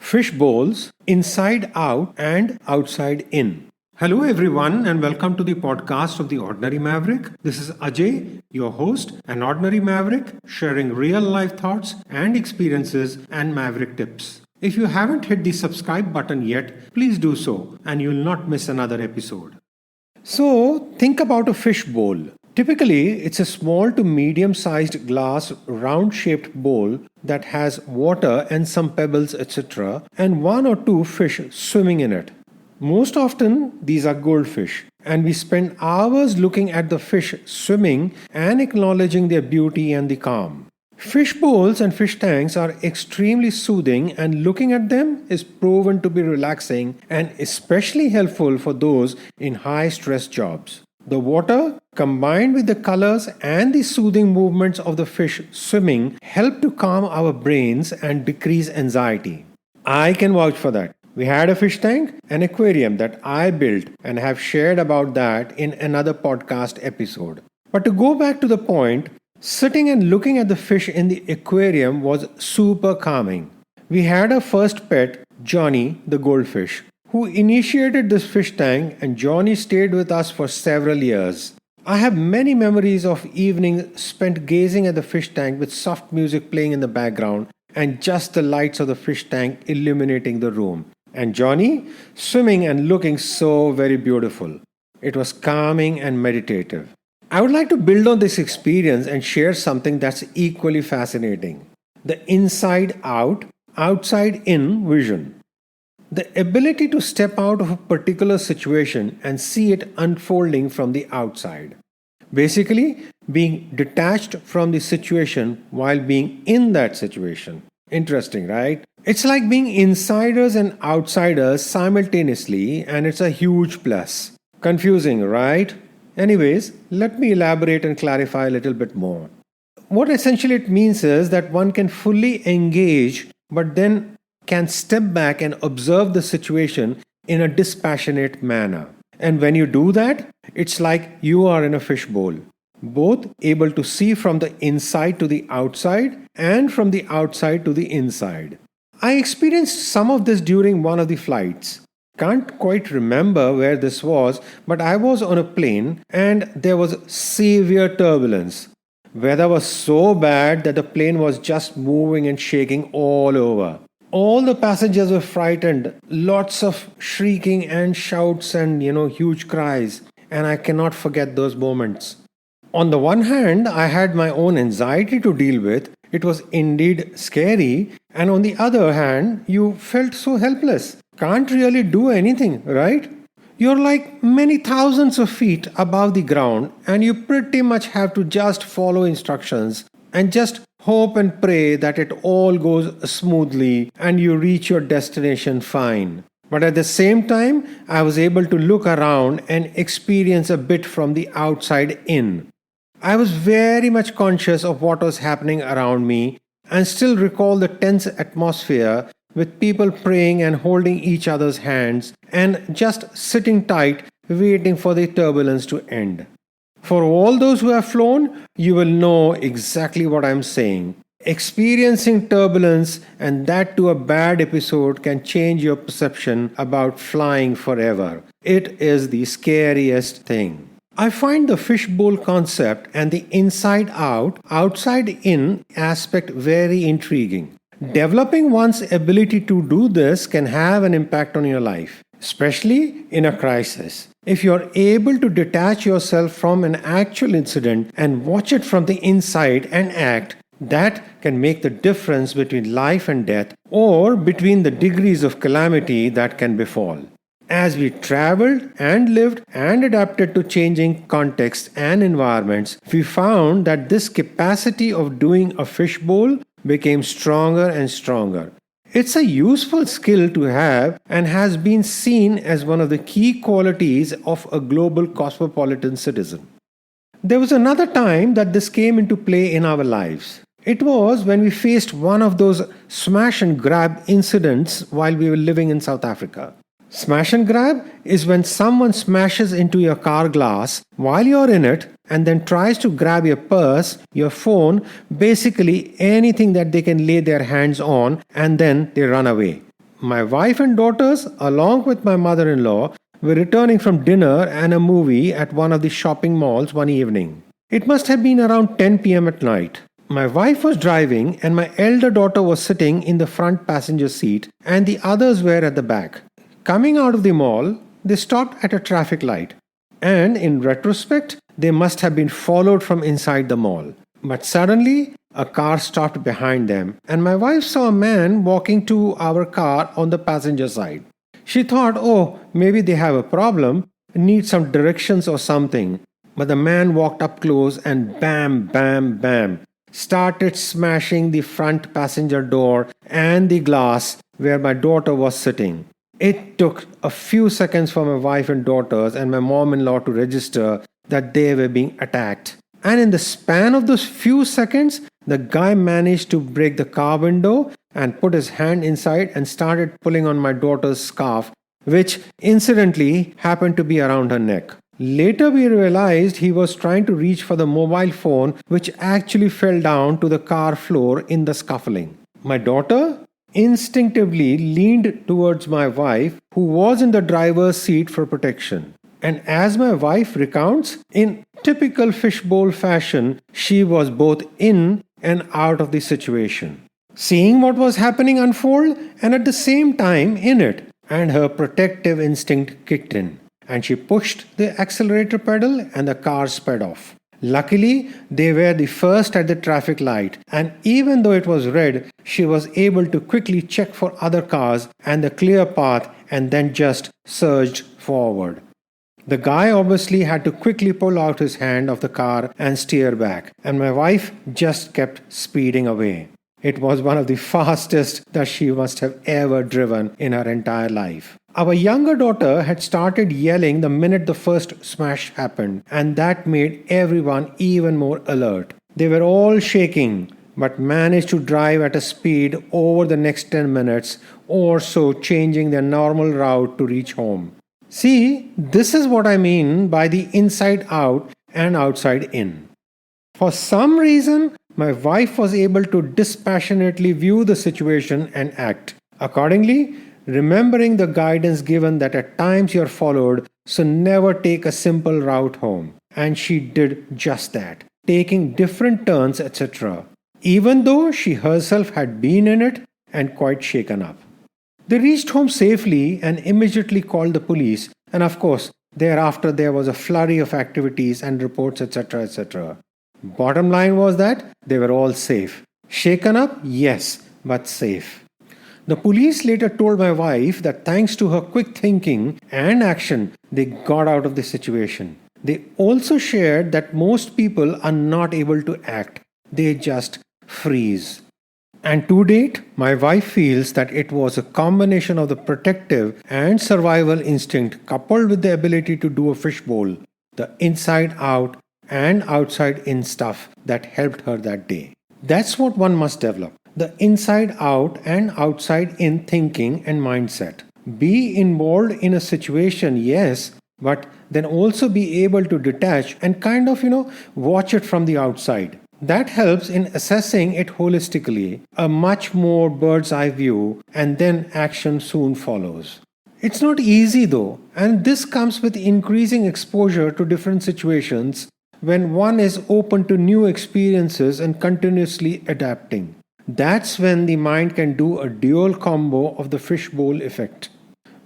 Fishbowls, inside out and outside in. Hello, everyone, and welcome to the podcast of The Ordinary Maverick. This is Ajay, your host, an ordinary maverick, sharing real life thoughts and experiences and maverick tips. If you haven't hit the subscribe button yet, please do so, and you'll not miss another episode. So, think about a fish bowl. Typically, it's a small to medium sized glass round shaped bowl that has water and some pebbles, etc., and one or two fish swimming in it. Most often, these are goldfish, and we spend hours looking at the fish swimming and acknowledging their beauty and the calm. Fish bowls and fish tanks are extremely soothing, and looking at them is proven to be relaxing and especially helpful for those in high stress jobs. The water, combined with the colors and the soothing movements of the fish swimming, help to calm our brains and decrease anxiety. I can vouch for that. We had a fish tank, an aquarium that I built, and have shared about that in another podcast episode. But to go back to the point, sitting and looking at the fish in the aquarium was super calming. We had our first pet, Johnny the goldfish, who initiated this fish tank, and Johnny stayed with us for several years. I have many memories of evenings spent gazing at the fish tank with soft music playing in the background and just the lights of the fish tank illuminating the room. And Johnny swimming and looking so very beautiful. It was calming and meditative. I would like to build on this experience and share something that's equally fascinating. The inside out, outside in vision. The ability to step out of a particular situation and see it unfolding from the outside. Basically, being detached from the situation while being in that situation. Interesting, right? It's like being insiders and outsiders simultaneously, and it's a huge plus. Confusing, right? Anyways, let me elaborate and clarify a little bit more. What essentially it means is that one can fully engage, but then can step back and observe the situation in a dispassionate manner. And when you do that, it's like you are in a fishbowl, both able to see from the inside to the outside and from the outside to the inside. I experienced some of this during one of the flights. Can't quite remember where this was, but I was on a plane and there was severe turbulence. Weather was so bad that the plane was just moving and shaking all over. All the passengers were frightened, lots of shrieking and shouts and huge cries, and I cannot forget those moments. On the one hand, I had my own anxiety to deal with. It was indeed scary, and on the other hand, you felt so helpless. Can't really do anything, right? You're like many thousands of feet above the ground, and you pretty much have to just follow instructions and just hope and pray that it all goes smoothly and you reach your destination fine. But at the same time, I was able to look around and experience a bit from the outside in. I was very much conscious of what was happening around me and still recall the tense atmosphere with people praying and holding each other's hands and just sitting tight, waiting for the turbulence to end. For all those who have flown, you will know exactly what I'm saying. Experiencing turbulence, and that to a bad episode, can change your perception about flying forever. It is the scariest thing. I find the fishbowl concept and the inside out, outside in aspect very intriguing. Developing one's ability to do this can have an impact on your life, especially in a crisis. If you're able to detach yourself from an actual incident and watch it from the inside and act, that can make the difference between life and death, or between the degrees of calamity that can befall. As we traveled and lived and adapted to changing contexts and environments, we found that this capacity of doing a fishbowl became stronger and stronger. It's a useful skill to have and has been seen as one of the key qualities of a global cosmopolitan citizen. There was another time that this came into play in our lives. It was when we faced one of those smash and grab incidents while we were living in South Africa. Smash and grab is when someone smashes into your car glass while you're in it and then tries to grab your purse, your phone, basically anything that they can lay their hands on, and then they run away. My wife and daughters, along with my mother-in-law, were returning from dinner and a movie at one of the shopping malls one evening. It must have been around 10 p.m. at night. My wife was driving and my elder daughter was sitting in the front passenger seat and the others were at the back. Coming out of the mall, they stopped at a traffic light. And in retrospect, they must have been followed from inside the mall. But suddenly, a car stopped behind them and my wife saw a man walking to our car on the passenger side. She thought, oh, maybe they have a problem, need some directions or something. But the man walked up close and bam, bam, bam, started smashing the front passenger door and the glass where my daughter was sitting. It took a few seconds for my wife and daughters and my mom-in-law to register that they were being attacked. And in the span of those few seconds, the guy managed to break the car window and put his hand inside and started pulling on my daughter's scarf, which incidentally happened to be around her neck. Later we realized he was trying to reach for the mobile phone, which actually fell down to the car floor in the scuffling. My daughter instinctively leaned towards my wife, who was in the driver's seat for protection. And as my wife recounts, in typical fishbowl fashion, she was both in and out of the situation, seeing what was happening unfold and at the same time in it, and her protective instinct kicked in. And she pushed the accelerator pedal and the car sped off. Luckily, they were the first at the traffic light, and even though it was red, she was able to quickly check for other cars and the clear path and then just surged forward. The guy obviously had to quickly pull out his hand of the car and steer back, and my wife just kept speeding away. It was one of the fastest that she must have ever driven in her entire life. Our younger daughter had started yelling the minute the first smash happened, and that made everyone even more alert. They were all shaking, but managed to drive at a speed over the next 10 minutes or so, changing their normal route to reach home. See, this is what I mean by the inside out and outside in. For some reason, my wife was able to dispassionately view the situation and act accordingly, remembering the guidance given that at times you're followed, so never take a simple route home. And she did just that, taking different turns, etc., even though she herself had been in it and quite shaken up. They reached home safely and immediately called the police, and of course, thereafter there was a flurry of activities and reports, etc., etc. Bottom line was that they were all safe. Shaken up? Yes, but safe. The police later told my wife that thanks to her quick thinking and action, they got out of the situation. They also shared that most people are not able to act. They just freeze. And to date, my wife feels that it was a combination of the protective and survival instinct coupled with the ability to do a fishbowl, the inside out and outside in stuff that helped her that day. That's what one must develop. The inside out and outside in thinking and mindset. Be involved in a situation, yes, but then also be able to detach and kind of, watch it from the outside. That helps in assessing it holistically, a much more bird's eye view, and then action soon follows. It's not easy though, and this comes with increasing exposure to different situations when one is open to new experiences and continuously adapting. That's when the mind can do a dual combo of the fishbowl effect.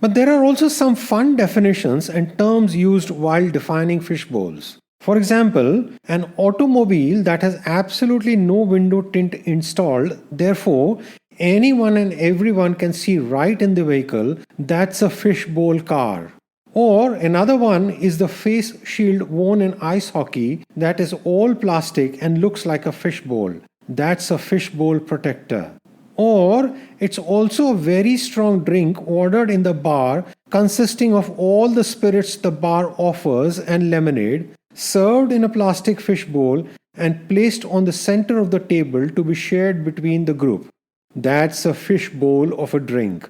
But there are also some fun definitions and terms used while defining fishbowls. For example, an automobile that has absolutely no window tint installed, therefore anyone and everyone can see right in the vehicle, that's a fishbowl car. Or another one is the face shield worn in ice hockey that is all plastic and looks like a fishbowl. That's a fishbowl protector. Or it's also a very strong drink ordered in the bar consisting of all the spirits the bar offers and lemonade, served in a plastic fishbowl and placed on the center of the table to be shared between the group. That's a fishbowl of a drink.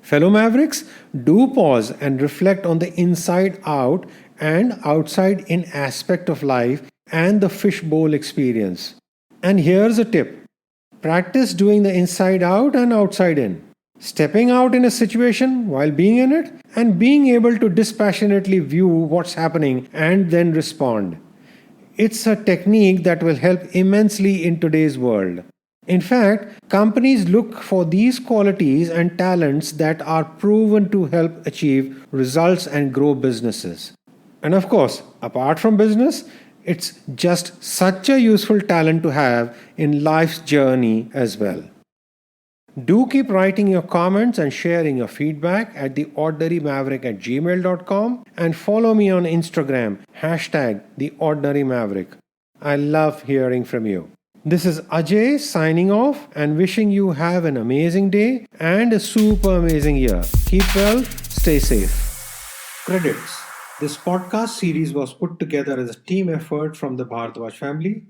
Fellow Mavericks, do pause and reflect on the inside out and outside in aspect of life and the fishbowl experience. And here's a tip. Practice doing the inside out and outside in. stepping out in a situation while being in it, and being able to dispassionately view what's happening and then respond. It's a technique that will help immensely in today's world. In fact, companies look for these qualities and talents that are proven to help achieve results and grow businesses. And of course, apart from business, it's just such a useful talent to have in life's journey as well. Do keep writing your comments and sharing your feedback at theordinarymaverick@gmail.com and follow me on Instagram, #theordinarymaverick. I love hearing from you. This is Ajay signing off and wishing you have an amazing day and a super amazing year. Keep well, stay safe. Credits. This podcast series was put together as a team effort from the Bhardwaj family.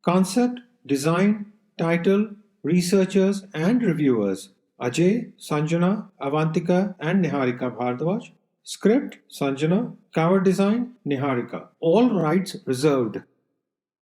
Concept, design, title, researchers and reviewers: Ajay, Sanjana, Avantika and Niharika Bhardwaj. Script, Sanjana. Cover design, Niharika. All rights reserved.